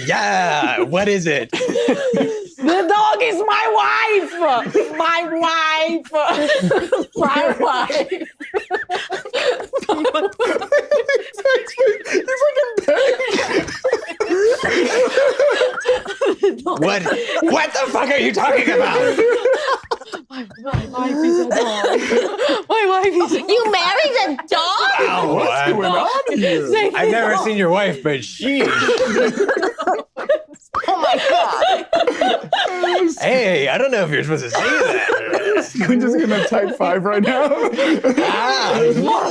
Yeah, what is it? The dog is my wife! My wife! My wife! He's like in bed. What the fuck are you talking about? My wife is a dog. My wife is a dog. You married a dog? Oh, What's going on here? I've never seen your wife, but she. Oh my god. Hey, I don't know if you're supposed to say that. Squinch is gonna type 5 right now. For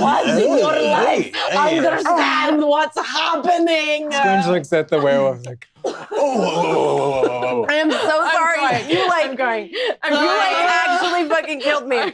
once in your life, understand what's happening. Squinch looks at the werewolf like, oh. I am so sorry. Crying. You like, I'm crying. you like actually fucking killed me.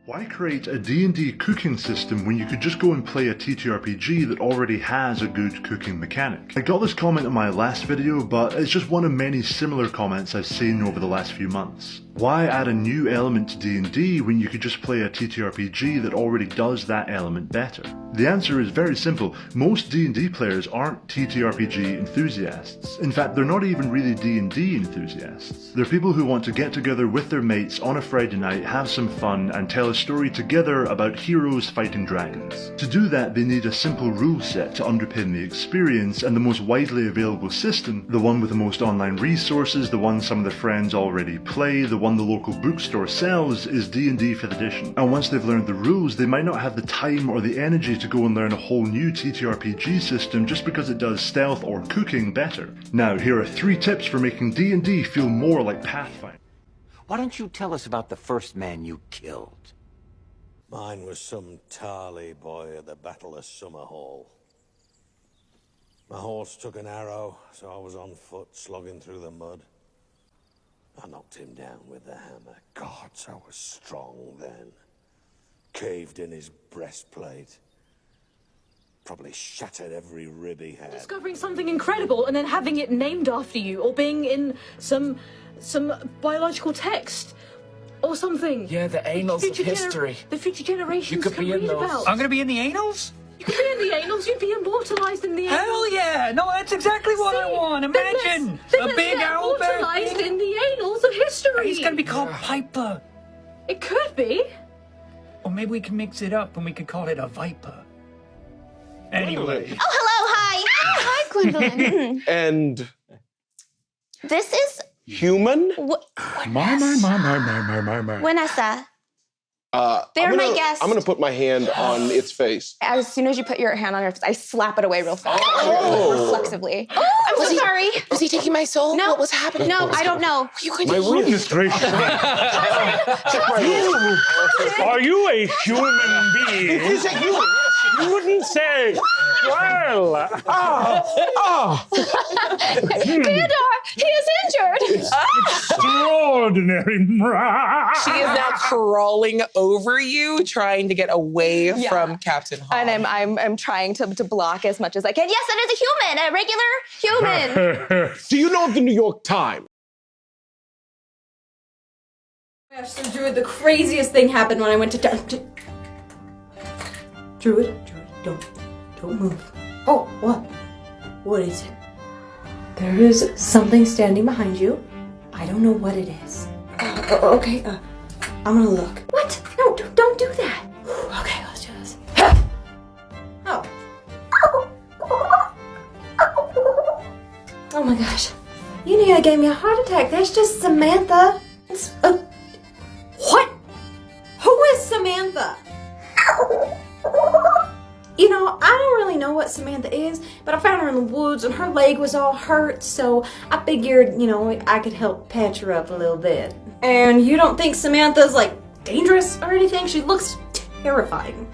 Why create a D&D cooking system when you could just go and play a TTRPG that already has a good cooking mechanic? I got this comment in my last video, but it's just one of many similar comments I've seen over the last few months. Why add a new element to D&D when you could just play a TTRPG that already does that element better? The answer is very simple. Most D&D players aren't TTRPG enthusiasts. In fact, they're not even really D&D enthusiasts. They're people who want to get together with their mates on a Friday night, have some fun, and tell a story together about heroes fighting dragons. To do that, they need a simple rule set to underpin the experience, and the most widely available system, the one with the most online resources, the one some of their friends already play, the one the local bookstore sells, is D&D 5th edition. And once they've learned the rules, they might not have the time or the energy to go and learn a whole new TTRPG system just because it does stealth or cooking better. Now, here are 3 tips for making D&D feel more like Pathfinder. Why don't you tell us about the first man you killed? Mine was some Tarly boy at the Battle of Summerhall. My horse took an arrow, so I was on foot slogging through the mud. I knocked him down with the hammer. Gods, I was strong then. Caved in his breastplate. Probably shattered every rib he had. Discovering something incredible and then having it named after you, or being in some biological text. Or something. Yeah, the annals of history. The future generations You could be in read those. about. I'm gonna be in the annals? You could be in the annals. You'd be immortalized in the annals. Hell yeah! No, that's exactly what I want. Imagine a big owl bear. Immortalized in the annals of history. He's gonna be called Piper. It could be. Or maybe we can mix it up and we could call it a viper. Anyway. Oh, hello, hi. Hi, Gwendolyn. And This is human? My. Vanessa. They're my guests. I'm gonna put my hand on its face. As soon as you put your hand on your face, I slap it away real fast. Oh. Reflexively. Oh, I'm so sorry. Was he taking my soul? No. What was happening? No, I don't know. You could My goodness gracious. Are you a human being? It is a human, yes. You wouldn't say, well, Theodore, he is injured. extraordinary. She is now crawling over you, trying to get away from Captain Hall. And I'm trying to block as much as I can. Yes, that is a human, a regular human. Do you know of the New York Times? Gosh, so Druid, the craziest thing happened when I went to Druid, don't move. Oh, what? What is it? There is something standing behind you. I don't know what it is. Okay, I'm gonna look. What? No, don't do that. Okay, let's do this. Oh. Oh my gosh. You nearly gave me a heart attack. That's just Samantha. What? Who is Samantha? You know, I don't really know what Samantha is, but I found her in the woods and her leg was all hurt, so I figured, you know, I could help patch her up a little bit. And you don't think Samantha's, like, dangerous or anything? She looks terrifying.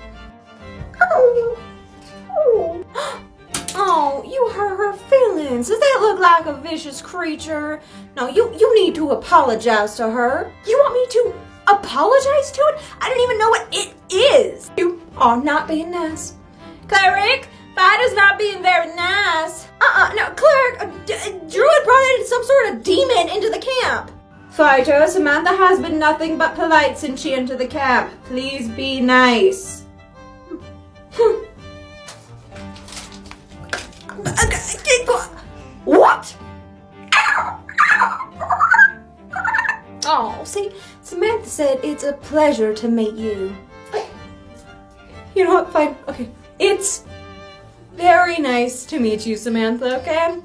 Oh, you hurt her feelings. Does that look like a vicious creature? No, you need to apologize to her. You want me to apologize to it? I don't even know what it is. You are not being nice. Cleric, Fido's not being very nice. No, Cleric, Druid brought in some sort of demon into the camp. Fido, Samantha has been nothing but polite since she entered the camp. Please be nice. What? Oh, see, Samantha said it's a pleasure to meet you. You know what? Fine. Okay. It's very nice to meet you, Samantha, okay?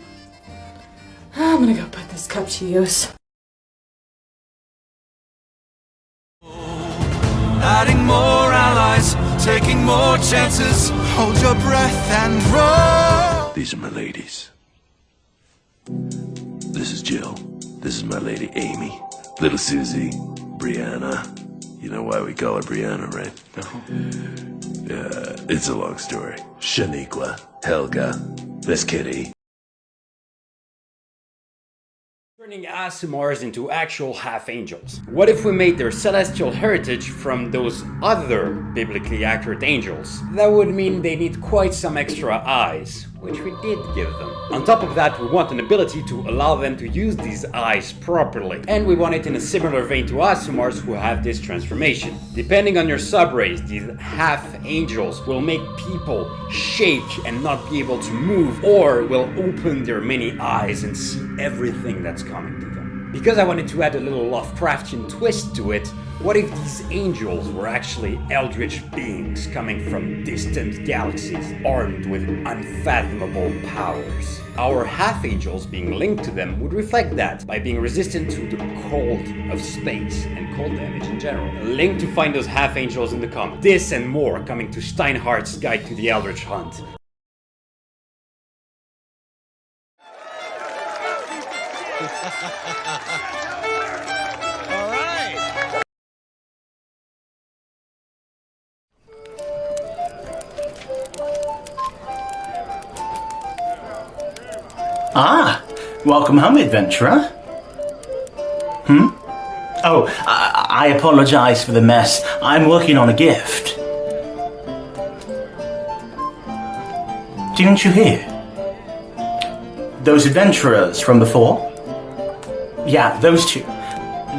I'm gonna go put this cup to use. Adding more allies, taking more chances. Hold your breath and roll. These are my ladies. This is Jill. This is my lady Amy. Little Susie. Brianna. You know why we call her Brianna, right? No? It's a long story. Shaniqua. Helga. Miss Kitty. Turning Asumars into actual half-angels. What if we made their celestial heritage from those other biblically accurate angels? That would mean they need quite some extra eyes, which we did give them. On top of that, we want an ability to allow them to use these eyes properly. And we want it in a similar vein to Asumars who have this transformation. Depending on your subrace, these half-angels will make people shake and not be able to move, or will open their many eyes and see everything that's coming to them. Because I wanted to add a little Lovecraftian twist to it, what if these angels were actually eldritch beings coming from distant galaxies, armed with unfathomable powers? Our half-angels being linked to them would reflect that by being resistant to the cold of space and cold damage in general. A link to find those half-angels in the comments. This and more coming to Steinhardt's Guide to the Eldritch Hunt. Ah, welcome home, adventurer. Oh, I apologize for the mess. I'm working on a gift. Didn't you hear? Those adventurers from before? Yeah, those two.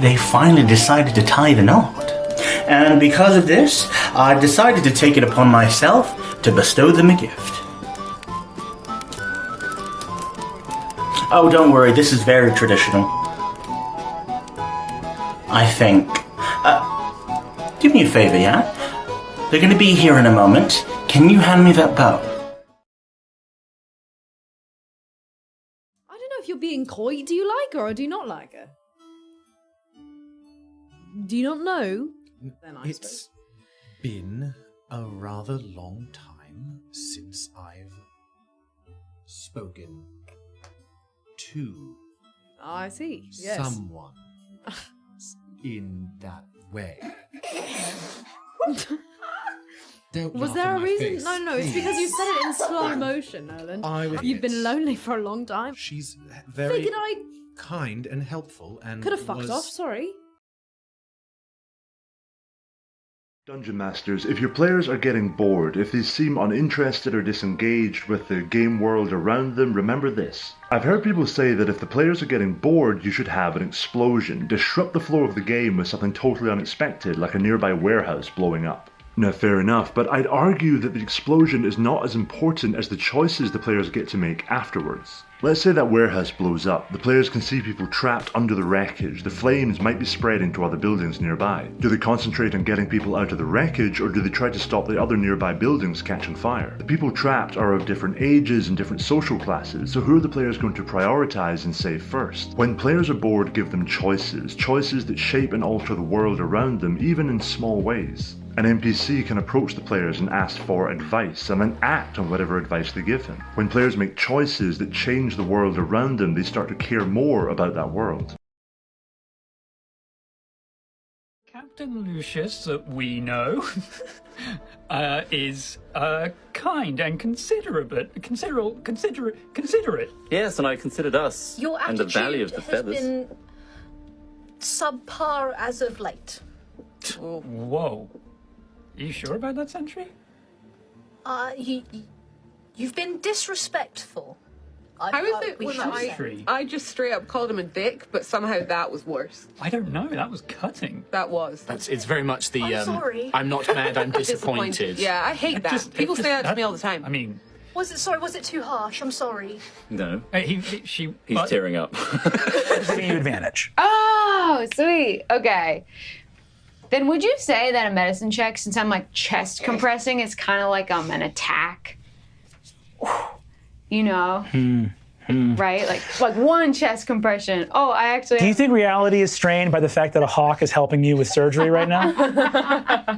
They finally decided to tie the knot. And because of this, I decided to take it upon myself to bestow them a gift. Oh, don't worry, this is very traditional. I think. Do me a favor, yeah? They're gonna be here in a moment. Can you hand me that bow? I don't know if you're being coy. Do you like her or do you not like her? Do you not know? Then I It's been a rather long time since I've spoken to I see. Yes. someone in that way. Don't Was laugh there in a my reason? face, No, it's because you please. said it in slow motion, Nolan. You've been lonely for a long time. She's very Figured I kind and helpful and could have fucked was... off. Sorry. Dungeon Masters, if your players are getting bored, if they seem uninterested or disengaged with the game world around them, remember this. I've heard people say that if the players are getting bored, you should have an explosion. Disrupt the flow of the game with something totally unexpected, like a nearby warehouse blowing up. Now, fair enough, but I'd argue that the explosion is not as important as the choices the players get to make afterwards. Let's say that warehouse blows up. The players can see people trapped under the wreckage. The flames might be spreading to other buildings nearby. Do they concentrate on getting people out of the wreckage, or do they try to stop the other nearby buildings catching fire? The people trapped are of different ages and different social classes, so who are the players going to prioritize and save first? When players are bored, give them choices. Choices that shape and alter the world around them, even in small ways. An NPC can approach the players and ask for advice, and then act on whatever advice they give him. When players make choices that change the world around them, they start to care more about that world. Captain Lucius, that we know, is kind and considerate. Yes, and I considered us Your and the Valley of the has Feathers. been subpar as of late. Whoa. Are you sure about that, Sentry? You've been disrespectful How is it when I just straight up called him a dick, but somehow that was worse? I don't know. That was cutting. That was. It's very much the. I'm sorry. I'm not mad. I'm disappointed. Yeah, I hate that. People say that to me all the time. I mean, Was it too harsh? I'm sorry. No. He's tearing up. Giving you advantage. Oh, sweet. Okay. Then would you say that a medicine check, since I'm like chest compressing, is kind of like an attack? You know? Right? Like one chest compression. Oh, I actually. Do you think reality is strained by the fact that a hawk is helping you with surgery right now?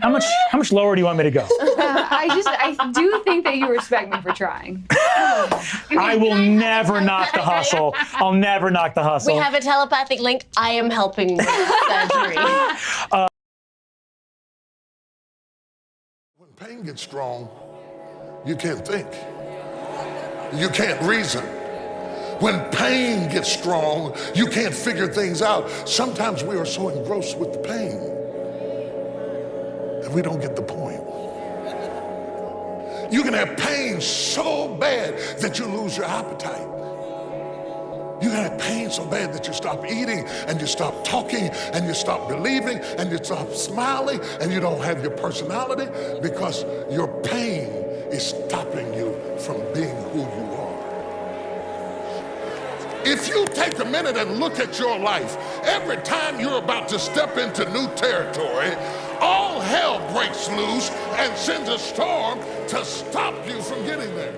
How much lower do you want me to go? I do think that you respect me for trying. I will never knock the hustle. I'll never knock the hustle. We have a telepathic link. I am helping with surgery. When pain gets strong, you can't think. You can't reason. When pain gets strong, you can't figure things out. Sometimes we are so engrossed with the pain that we don't get the point. You can have pain so bad that you lose your appetite. You can have pain so bad that you stop eating and you stop talking and you stop believing and you stop smiling and you don't have your personality because your pain is stopping you from being who you are. If you take a minute and look at your life, every time you're about to step into new territory, all hell breaks loose and sends a storm to stop you from getting there.